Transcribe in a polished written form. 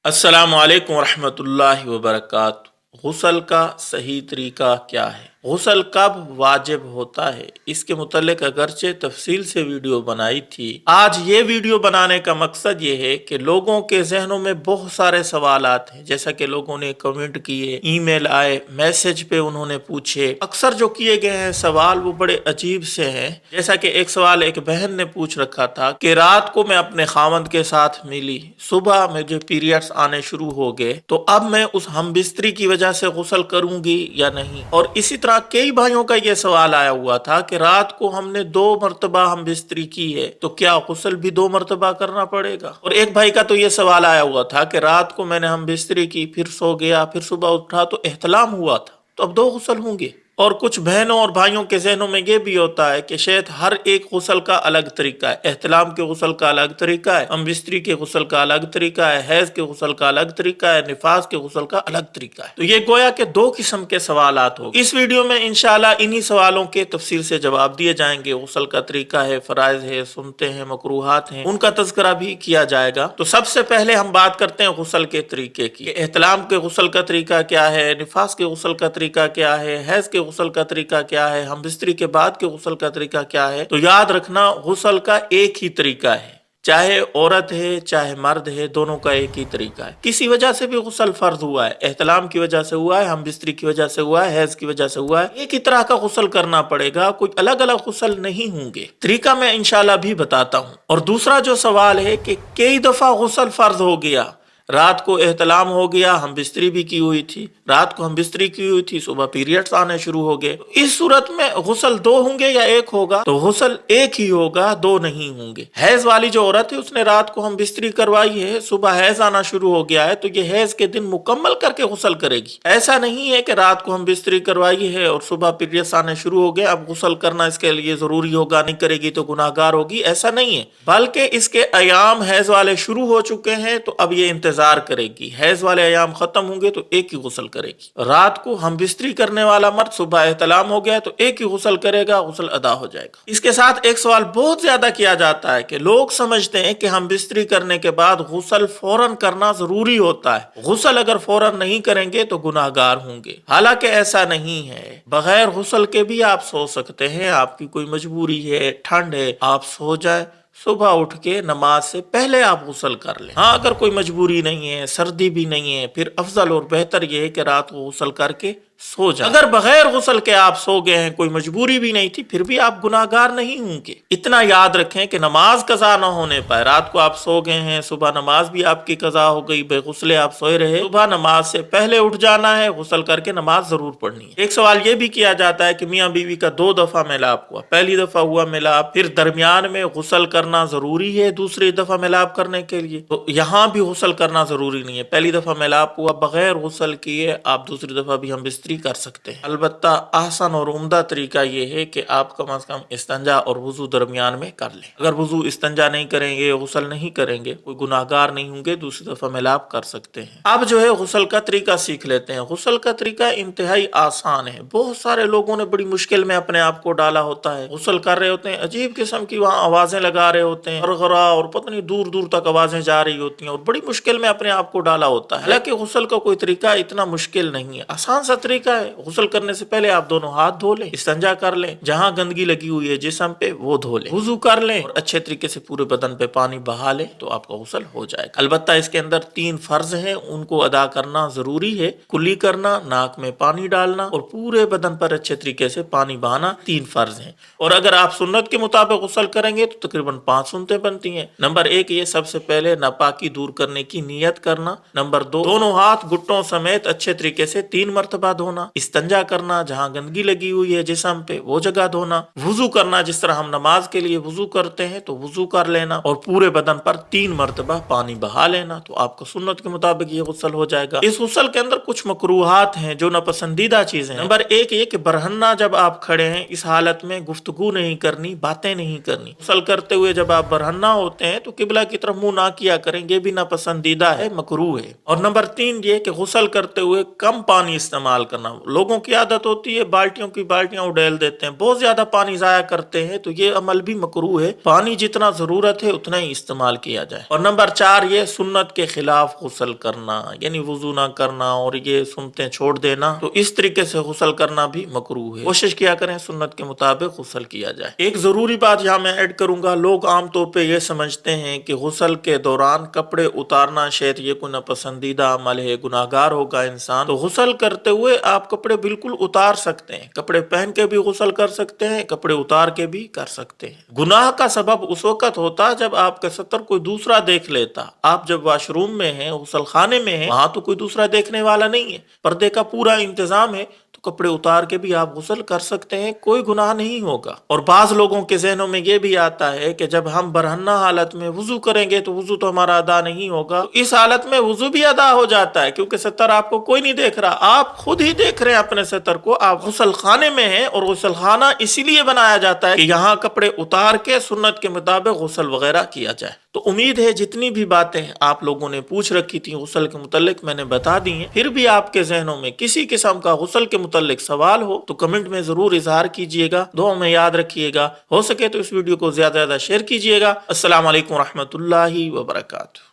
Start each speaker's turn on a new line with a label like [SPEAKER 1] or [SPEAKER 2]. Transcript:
[SPEAKER 1] अस्सलाम वालेकुम रहमतुल्लाहि व बरकातुहू। गुस्ल का सही तरीका क्या है? गुस्ल कब वाजिब होता है, इसके मुतल्लिक अगरचे तफसील से वीडियो बनाई थी। आज ये वीडियो बनाने का मकसद ये है कि लोगों के जहनों में बहुत सारे सवालात हैं, जैसा कि लोगों ने कमेंट किए, ईमेल आए, मैसेज पे उन्होंने पूछे। अक्सर जो किए गए हैं सवाल वो बड़े अजीब से हैं। जैसा कि एक सवाल एक बहन ने पूछ रखा था कि रात को मैं अपने खावंद के साथ मिली, सुबह मुझे पीरियड्स आने शुरू हो गए, तो अब मैं उस हमबिस्तरी की वजह से गुस्ल करूंगी या नहीं। और इसी तरह कई भाइयों का ये सवाल आया हुआ था कि रात को हमने 2 मरतबा हम बिस्तरी की है, तो क्या गुस्ल भी 2 मरतबा करना पड़ेगा। और एक भाई का तो ये सवाल आया हुआ था कि रात को मैंने हम बिस्तरी की, फिर सो गया, फिर सुबह उठा तो एहतलाम हुआ था, तो अब 2 गुस्ल होंगे। और कुछ बहनों और भाइयों के जहनों में ये भी होता है कि शायद हर एक गुस्ल का अलग तरीका है। एहतलाम के गुस्ल का अलग तरीका है, हमबिस्तरी के गुस्ल का अलग तरीका है, हैज के गुस्ल का अलग तरीका है, निफास के गुस्ल का अलग तरीका है। तो ये गोया के 2 किस्म के सवालात हो। इस वीडियो में इंशाल्लाह इन्हीं सवालों के तफसील से जवाब दिए जाएंगे। गुस्ल का तरीका है, फराइज है, सुनते हैं, मकरूहात हैं, उनका तज़किरा भी किया जाएगा। तो सबसे पहले हम बात करते हैं गुस्ल के तरीके की। एहतलाम के गुस्ल का तरीका क्या है, निफास के गुस्ल का तरीका क्या है, हैज के गुस्ल का तरीका क्या है, हम बिस्तरी के बाद के गुस्ल का तरीका क्या है। तो याद रखना, गुस्ल का एक ही तरीका है, चाहे औरत है चाहे मर्द है, दोनों का एक ही तरीका है। किसी वजह से भी गुस्ल फर्ज हुआ है, एहतलाम की वजह से हुआ है, हम बिस्तरी की वजह से हुआ है, हैज की वजह से हुआ है, एक ही तरह का गुस्ल करना पड़ेगा, कोई अलग अलग गुस्ल नहीं होंगे। तरीका मैं इंशाल्लाह भी बताता हूँ। और दूसरा जो सवाल है कि कई दफा गुस्ल फर्ज हो गया, रात को एहतलाम हो गया, हम बिस्तरी भी की हुई थी, रात को हम बिस्तरी की हुई थी, सुबह पीरियड्स आने शुरू हो गए। इस सूरत में गुस्ल 2 होंगे या 1 होगा? तो गुस्ल 1 ही होगा, 2 नहीं होंगे। हैज वाली जो औरत है उसने रात को हम बिस्तरी करवाई है, सुबह हैज आना शुरू हो गया है, तो ये हैज के दिन मुकम्मल करके गुस्ल करेगी। ऐसा नहीं है कि रात को हम बिस्तरी करवाई है और सुबह पीरियड्स आने शुरू हो गए, अब गुस्ल करना इसके लिए जरूरी होगा, नहीं करेगी तो गुनाहगार होगी, ऐसा नहीं है। बल्कि इसके अयाम हैज वाले शुरू हो चुके हैं, तो अब ये इंतजार करेगी। हैज वाले अयाम खत्म होंगे तो एक ही गुस्ल करेगी। रात को हम बिस्तरी करने वाला मर्द सुबह एहतलाम हो गया तो एक ही गुस्ल करेगा, गुस्ल अदा हो जाएगा। इसके साथ एक सवाल बहुत ज्यादा किया जाता है कि लोग समझते हैं कि हम बिस्तरी करने के बाद गुस्ल फौरन करना जरूरी होता है, गुस्ल अगर फौरन नहीं करेंगे तो गुनाहगार होंगे। हालांकि ऐसा नहीं है, बगैर गुस्ल के भी आप सो सकते हैं। आपकी कोई मजबूरी है, ठंड है, आप सो जाए, सुबह उठ के नमाज से पहले आप गुस्ल कर लें। हाँ, अगर कोई मजबूरी नहीं है, सर्दी भी नहीं है, फिर अफजल और बेहतर यह है कि रात को गुस्ल करके सो जाए। अगर बगैर गुस्ल के आप सो गए हैं, कोई मजबूरी भी नहीं थी, फिर भी आप गुनाहगार नहीं होंगे। इतना याद रखें कि नमाज कज़ा न होने पर, रात को आप सो गए हैं, सुबह नमाज भी आपकी कज़ा हो गई, बेगुस्ले आप सोए रहे, सुबह नमाज से पहले उठ जाना है, गुस्ल करके नमाज जरूर पढ़नी है। एक सवाल ये भी किया जाता है कि मियाँ बीवी का 2 दफा मिलाप हुआ, पहली दफा हुआ मिलाप, फिर दरमियान में गुस्ल करना जरूरी है दूसरी दफा मिलाप करने के लिए? तो यहाँ भी गुस्ल करना जरूरी नहीं है। पहली दफा मिलाप हुआ, बगैर गुस्ल किए आप दूसरी दफा भी हम बिस्तरी कर सकते हैं। अलबत्ता आसान और उम्दा तरीका यह है कि आप कम से कम इस्तंजा और वुजू दरमियान में कर लें। अगर वुजू इस्तंजा नहीं करेंगे, गुस्ल नहीं करेंगे, कोई गुनाहगार नहीं होंगे, दूसरी दफा मिलाप कर सकते हैं। अब जो है गुस्ल का तरीका सीख लेते हैं। गुस्ल का तरीका इंतहाई आसान है। बहुत सारे लोगों ने बड़ी मुश्किल में अपने आप को डाला होता है। गुस्ल कर रहे होते हैं, अजीब किस्म की वहां आवाजें लगा रहे होते हैं, गरगरा और पता नहीं दूर दूर तक आवाजें जा रही होती हैं, और बड़ी मुश्किल में अपने आप को डाला होता है। हालांकि गुस्ल का कोई तरीका इतना मुश्किल नहीं है, आसान सा तरीका है। गुस्ल करने से पहले आप दोनों हाथ धो लें, इस्तिंजा कर लें, जहां गंदगी लगी हुई है जिस्म पे वो धो लें, वुजू कर लें और अच्छे तरीके से पूरे बदन पे पानी बहा लें, तो आपका गुस्ल हो जाएगा। अलबत्ता इसके अंदर 3 फर्ज हैं, उनको अदा करना जरूरी है। कुल्ली करना, नाक में पानी डालना और पूरे बदन पर अच्छे तरीके से पानी बहाना, 3 फर्ज हैं। और अगर आप सुन्नत के मुताबिक गुस्ल करेंगे तो तकरीबन 5 सुन्नतें बनती हैं। नंबर 1 ये सबसे पहले नापाकी दूर करने की नियत करना। नंबर 2 दोनों हाथ घुटनों समेत अच्छे तरीके से 3 मरतबा धोना। इस्तिंजा करना, जहां गंदगी लगी हुई है जिस्म पे वो जगह धोना। वुजू करना, जिस तरह हम नमाज के लिए वुजू करते हैं तो वुजू कर लेना और पूरे बदन पर 3 मरतबा पानी बहा लेना, तो आपको सुन्नत के मुताबिक ये गुस्ल हो जाएगा। इस गुस्ल के अंदर कुछ मकरूहात हैं जो नापसंदीदा चीजें। नंबर 1 ये कि बरहन्ना जब आप खड़े हैं, इस हालत में गुफ्तगू नहीं करनी, बातें नहीं करनी। गुस्ल करते हुए जब आप बरहन्ना होते हैं तो किबला की तरफ मुंह ना किया करें, ये भी नापसंदीदा है, मकरूह है। और नंबर 3 ये कि गुस्ल करते हुए कम पानी इस्तेमाल کرنا. لوگوں کی عادت ہوتی ہے بالٹیوں کی بالٹیاں اڈیل دیتے ہیں, بہت زیادہ پانی ضائع کرتے ہیں, تو یہ عمل بھی مکروہ ہے. پانی جتنا ضرورت ہے اتنا ہی استعمال کیا جائے. اور نمبر 4 یہ سنت کے خلاف غسل کرنا, یعنی وضو نہ کرنا اور یہ سنتیں چھوڑ دینا, تو اس طریقے سے غسل کرنا بھی مکروہ ہے. کوشش کیا کریں سنت کے مطابق غسل کیا جائے. ایک ضروری بات یہاں میں ایڈ کروں گا, لوگ عام طور پہ یہ سمجھتے ہیں کہ غسل کے دوران کپڑے اتارنا شاید یہ کوئی ناپسندیدہ عمل ہے, گناہگار ہوگا انسان. تو غسل کرتے ہوئے آپ کپڑے بالکل اتار سکتے ہیں, کپڑے پہن کے بھی غسل کر سکتے ہیں, کپڑے اتار کے بھی کر سکتے ہیں. گناہ کا سبب اس وقت ہوتا جب آپ کا ستر کوئی دوسرا دیکھ لیتا. آپ جب واش روم میں ہیں, غسل خانے میں ہیں, وہاں تو کوئی دوسرا دیکھنے والا نہیں ہے, پردے کا پورا انتظام ہے, کپڑے اتار کے بھی آپ غسل کر سکتے ہیں, کوئی گناہ نہیں ہوگا. اور بعض لوگوں کے ذہنوں میں یہ بھی آتا ہے کہ جب ہم برہنہ حالت میں وضو کریں گے تو وضو تو ہمارا ادا نہیں ہوگا. اس حالت میں وضو بھی ادا ہو جاتا ہے, کیونکہ ستر آپ کو کوئی نہیں دیکھ رہا, آپ خود ہی دیکھ رہے ہیں اپنے ستر کو. آپ غسل خانے میں ہیں, اور غسل خانہ اسی لیے بنایا جاتا ہے کہ یہاں کپڑے اتار کے سنت کے مطابق غسل وغیرہ کیا جائے. تو امید ہے جتنی بھی باتیں آپ لوگوں نے پوچھ رکھی تھیں غسل کے متعلق میں نے بتا دی ہیں. پھر بھی آپ کے ذہنوں میں کسی قسم کا غسل کے متعلق سوال ہو تو کمنٹ میں ضرور اظہار کیجئے گا. دعاؤں میں یاد رکھیے گا, ہو سکے تو اس ویڈیو کو زیادہ زیادہ شیئر کیجئے گا. السلام علیکم ورحمۃ اللہ وبرکاتہ.